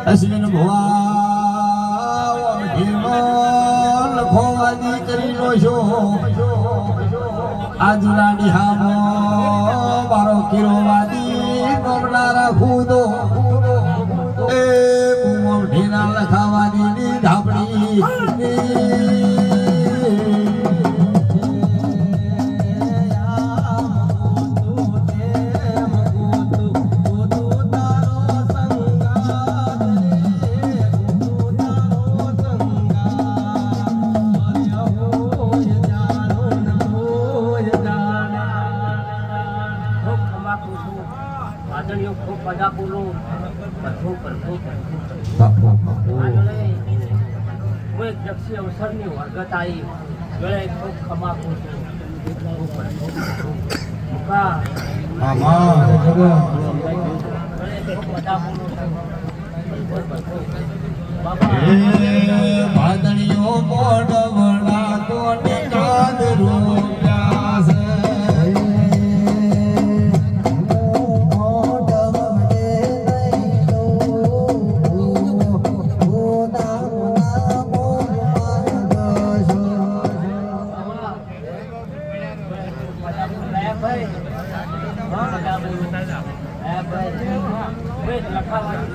અશ્વિન ભવા લખોવાદી કરી લો છો આજના નિહામો મારો કિરોવાદી ગોમનારા ખુદો એ ઢીના લખાવાદી ની ધાપડી અવસરની વર્ગત આવી ગળે ખૂબ ખમાકું ભાદણીઓ મોઢ વડા કોને કાદ રૂપ્યા લખાવા